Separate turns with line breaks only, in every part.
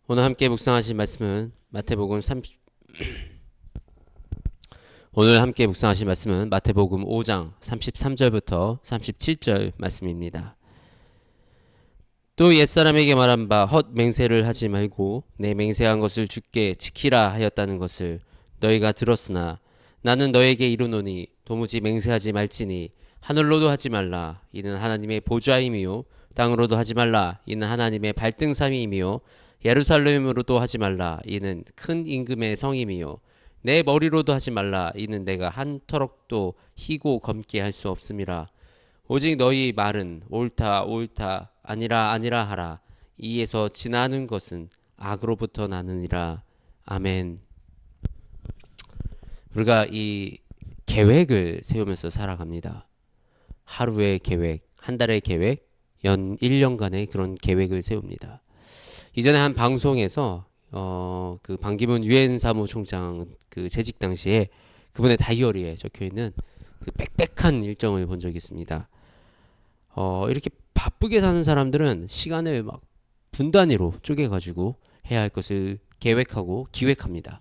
오늘 함께 묵상하실 말씀은 마태복음 30 오늘 함께 묵상하실 말씀은 마태복음 5장 33절부터 37절 말씀입니다. 또 옛사람에게 말한 바 헛 맹세를 하지 말고 내 맹세한 것을 주께 지키라 하였다는 것을 너희가 들었으나 나는 너에게 이르노니 도무지 맹세하지 말지니 하늘로도 하지 말라 이는 하나님의 보좌임이요 땅으로도 하지 말라 이는 하나님의 발등삼이이며 예루살렘으로도 하지 말라 이는 큰 임금의 성임이요 내 머리로도 하지 말라 이는 내가 한 터럭도 희고 검게 할 수 없음이라. 오직 너희 말은 옳다 옳다 아니라 아니라 하라. 이에서 지나는 것은 악으로부터 나느니라. 아멘. 우리가 이 계획을 세우면서 살아갑니다. 하루의 계획, 한 달의 계획, 연 1년간의 그런 계획을 세웁니다. 이전에 한 방송에서 그 반기문 유엔 사무총장 그 재직 당시에 그분의 다이어리에 적혀 있는 그 빽빽한 일정을 본 적이 있습니다. 이렇게 바쁘게 사는 사람들은 시간을 막 분 단위로 쪼개가지고 해야 할 것을 계획하고 기획합니다.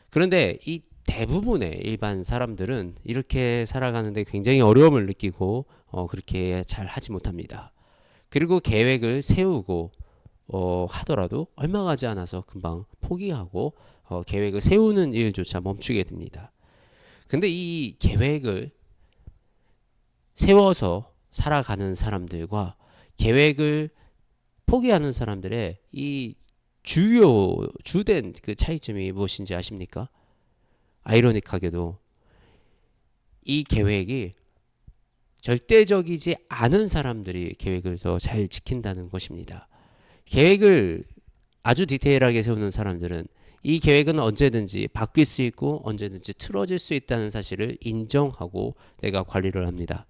그런데 이 대부분의 일반 사람들은 이렇게 살아가는데 굉장히 어려움을 느끼고 그렇게 잘 하지 못합니다. 그리고 계획을 세우고 하더라도 얼마 가지 않아서 금방 포기하고 계획을 세우는 일조차 멈추게 됩니다. 근데 이 계획을 세워서 살아가는 사람들과 계획을 포기하는 사람들의 이 주된 그 차이점이 무엇인지 아십니까? 아이러니하게도 이 계획이 절대적이지 않은 사람들이 계획을 더 잘 지킨다는 것입니다. 계획을 아주 디테일하게 세우는 사람들은 이 계획은 언제든지 바뀔 수 있고 언제든지 틀어질 수 있다는 사실을 인정하고 내가 관리를 합니다.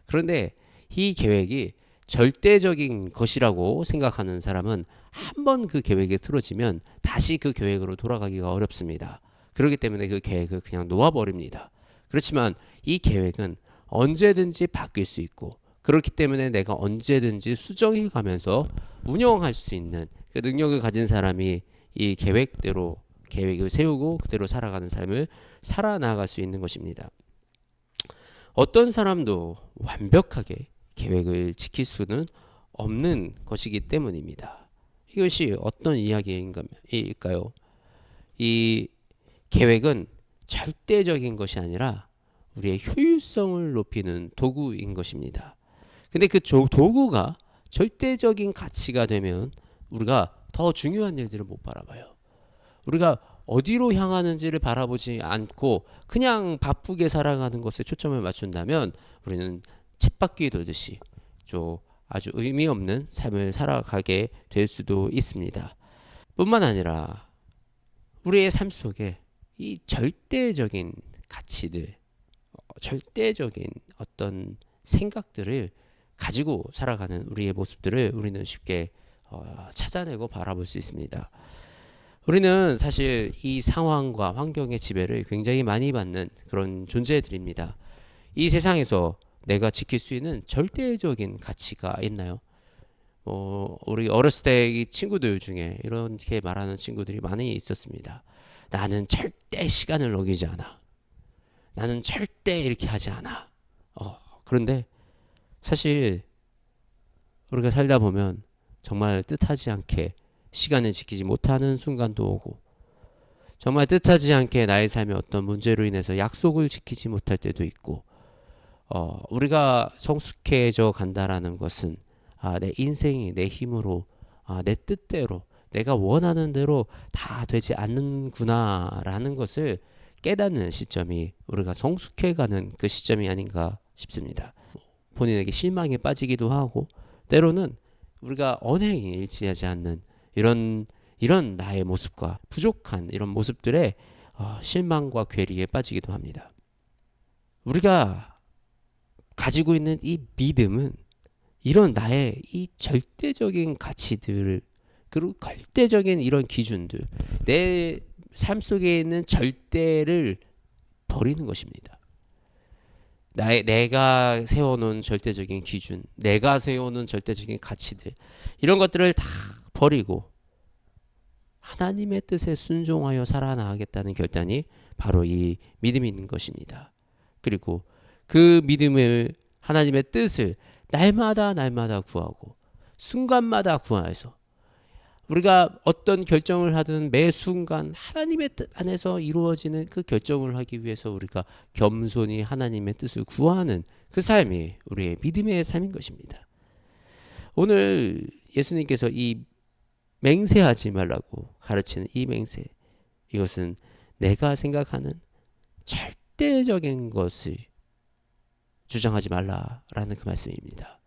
그런데 이 계획이 절대적인 것이라고 생각하는 사람은 한번 그 계획이 틀어지면 다시 그 계획으로 돌아가기가 어렵습니다. 그렇기 때문에 그 계획을 그냥 놓아버립니다. 그렇지만 이 계획은 언제든지 바뀔 수 있고 그렇기 때문에 내가 언제든지 수정해 가면서 운영할 수 있는 그 능력을 가진 사람이 이 계획대로 계획을 세우고 그대로 살아가는 삶을 살아나갈 수 있는 것입니다. 어떤 사람도 완벽하게 계획을 지킬 수는 없는 것이기 때문입니다. 이것이 어떤 이야기일까요? 이 계획은 절대적인 것이 아니라 우리의 효율성을 높이는 도구인 것입니다. 근데 그 도구가 절대적인 가치가 되면 우리가 더 중요한 일들을 못 바라봐요. 우리가 어디로 향하는지를 바라보지 않고 그냥 바쁘게 살아가는 것에 초점을 맞춘다면 우리는 쳇바퀴 돌듯이 아주 의미 없는 삶을 살아가게 될 수도 있습니다. 뿐만 아니라 우리의 삶 속에 이 절대적인 가치들, 절대적인 어떤 생각들을 가지고 살아가는 우리의 모습들을 우리는 쉽게 찾아내고 바라볼 수 있습니다. 우리는 사실 이 상황과 환경의 지배를 굉장히 많이 받는 그런 존재들입니다. 이 세상에서 내가 지킬 수 있는 절대적인 가치가 있나요? 우리 어렸을 때 이 친구들 중에 이렇게 말하는 친구들이 많이 있었습니다. 나는 절대 시간을 어기지 않아. 나는 절대 이렇게 하지 않아. 그런데 사실 우리가 살다 보면 정말 뜻하지 않게 시간을 지키지 못하는 순간도 오고 정말 뜻하지 않게 나의 삶에 어떤 문제로 인해서 약속을 지키지 못할 때도 있고 우리가 성숙해져 간다라는 것은 내 인생이 내 힘으로 내 뜻대로 내가 원하는 대로 다 되지 않는구나라는 것을 깨닫는 시점이 우리가 성숙해가는 그 시점이 아닌가 싶습니다. 본인에게 실망에 빠지기도 하고 때로는 우리가 언행이 일치하지 않는 이런 나의 모습과 부족한 이런 모습들에 실망과 괴리에 빠지기도 합니다. 우리가 가지고 있는 이 믿음은 이런 나의 이 절대적인 가치들 그리고 절대적인 이런 기준들 내 삶 속에 있는 절대를 버리는 것입니다. 내가 세워놓은 절대적인 기준, 내가 세워놓은 절대적인 가치들 이런 것들을 다 버리고 하나님의 뜻에 순종하여 살아나가겠다는 결단이 바로 이 믿음이 있는 것입니다. 그리고 그 믿음을 하나님의 뜻을 날마다 구하고 순간마다 구하여서 우리가 어떤 결정을 하든 매 순간 하나님의 뜻 안에서 이루어지는 그 결정을 하기 위해서 우리가 겸손히 하나님의 뜻을 구하는 그 삶이 우리의 믿음의 삶인 것입니다. 오늘 예수님께서 이 맹세하지 말라고 가르치는 이 맹세, 이것은 내가 생각하는 절대적인 것을 주장하지 말라라는 그 말씀입니다.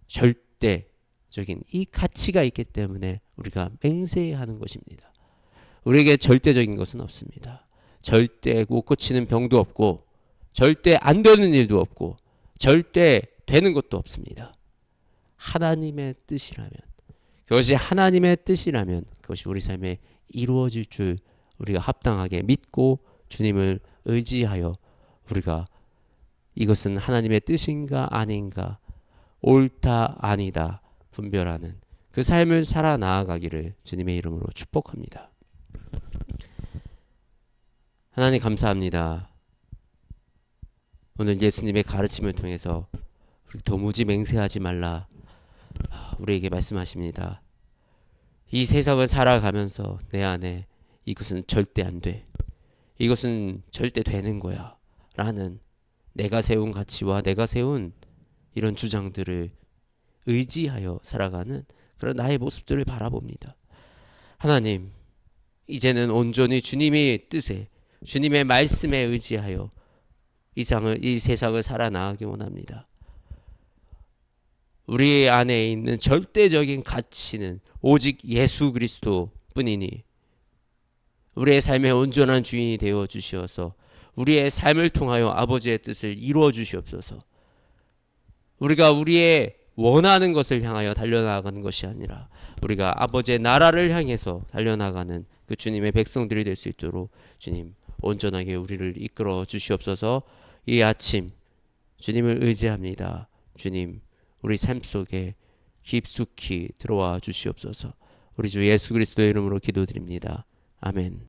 절대적인 이 가치가 있기 때문에 우리가 맹세하는 것입니다. 우리에게 절대적인 것은 없습니다. 절대 못 고치는 병도 없고 절대 안 되는 일도 없고 절대 되는 것도 없습니다. 하나님의 뜻이라면, 그것이 하나님의 뜻이라면 그것이 우리 삶에 이루어질 줄 우리가 합당하게 믿고 주님을 의지하여 우리가 이것은 하나님의 뜻인가 아닌가, 옳다 아니다 분별하는 그 삶을 살아 나아가기를 주님의 이름으로 축복합니다. 하나님 감사합니다. 오늘 예수님의 가르침을 통해서 도무지 맹세하지 말라 우리에게 말씀하십니다. 이 세상을 살아가면서 내 안에 이것은 절대 안 돼, 이것은 절대 되는 거야 라는 내가 세운 가치와 내가 세운 이런 주장들을 의지하여 살아가는 그런 나의 모습들을 바라봅니다. 하나님, 이제는 온전히 주님의 뜻에, 주님의 말씀에 의지하여 이 세상을 살아나가기 원합니다. 우리 안에 있는 절대적인 가치는 오직 예수 그리스도 뿐이니 우리의 삶의 온전한 주인이 되어 주시어서 우리의 삶을 통하여 아버지의 뜻을 이루어 주시옵소서. 우리가 우리의 원하는 것을 향하여 달려나가는 것이 아니라 우리가 아버지의 나라를 향해서 달려나가는 그 주님의 백성들이 될 수 있도록 주님 온전하게 우리를 이끌어 주시옵소서. 이 아침 주님을 의지합니다. 주님, 우리 삶 속에 깊숙이 들어와 주시옵소서. 우리 주 예수 그리스도의 이름으로 기도드립니다. 아멘.